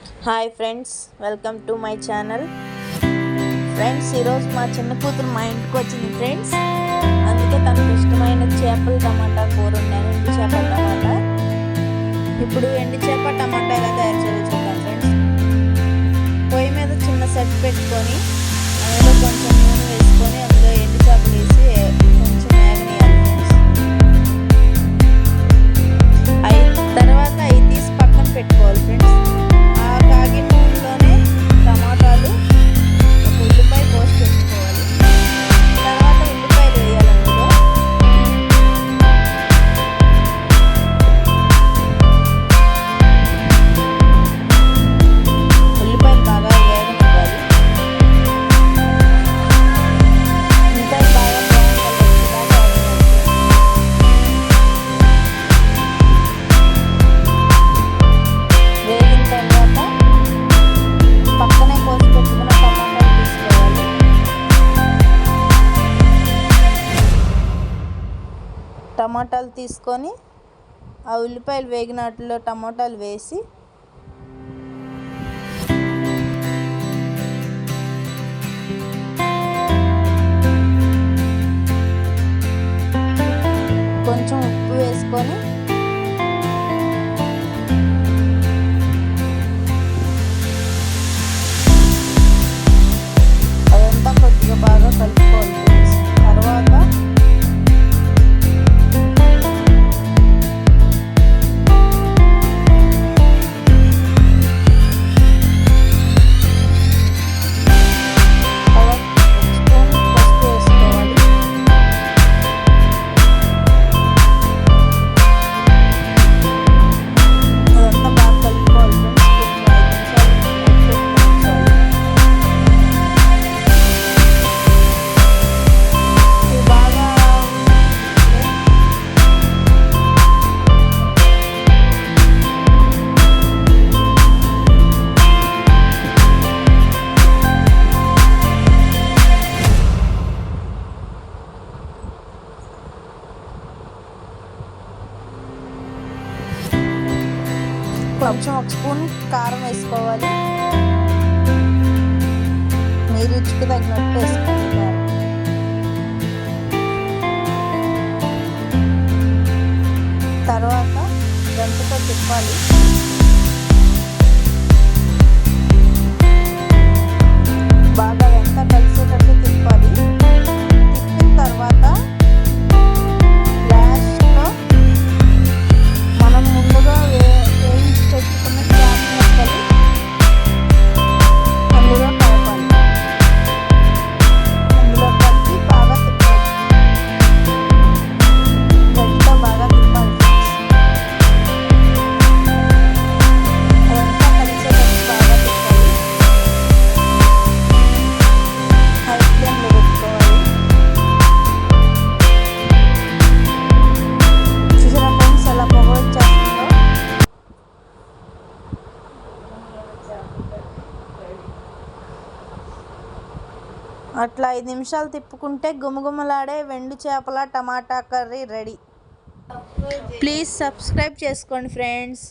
Hi friends, welcome to my channel. Friends, ఈరోజు మా చిన్న కూతురు మా ఇంటికి వచ్చింది ఫ్రెండ్స్. అందుకే తనకు ఇష్టమైన చేపలు టమాటా కూర ఉన్నాను. ఎండు చేప టమాటా. ఇప్పుడు ఎండు చేప టమాటా ఎలా తయారు చేయాలో చూద్దాం ఫ్రెండ్స్. పొయ్యి మీద చిన్న సెట్ పెట్టుకొని అందులో కొంచెం నూనె వేసుకొని అందులో ఎండు చేపలు వేసి కొంచెం వేగనియాలి ఫ్రెండ్స్. తర్వాత అవి తీసి పక్కన పెట్టుకోవాలి ఫ్రెండ్స్. టమాటాలు తీసుకొని ఆ ఉల్లిపాయలు వేగినట్లో టమాటాలు వేసి కొంచెం ఉప్పు వేసుకొని అదంతా కొద్దిగా బాగా కలుపుకోవాలి. తర్వాత కొంచెం ఒక స్పూన్ కారం వేసుకోవాలి. మీ రుచికి తగినట్టు వేసుకోవాలి కారం. తర్వాత గంటతో తిప్పాలి. బాగా ఎంత కలిసేటట్టు తిప్పాలి. తిప్పిన తర్వాత లాస్ట్లో మనం ముందుగా పెట్టుకున్న చేప ముక్కలు అందులో కలపాలి. అందులో కలిపి బాగా తిప్పాలి. గట్టిగా బాగా తిప్పాలి. అదంతా కలిసేటట్టు బాగా తిప్పాలి. హై ఫ్లేమ్లో పెట్టుకోవాలి. చూసారా ఫ్రెండ్స్, అలా పొగ వచ్చేస్తుందో. అట్లా 5 నిమిషాలు తిప్పుకుంటే గుమగుమలాడే వెండు చేపల టమాటా కర్రీ రెడీ. ప్లీజ్ సబ్స్క్రైబ్ చేసుకోండి ఫ్రెండ్స్.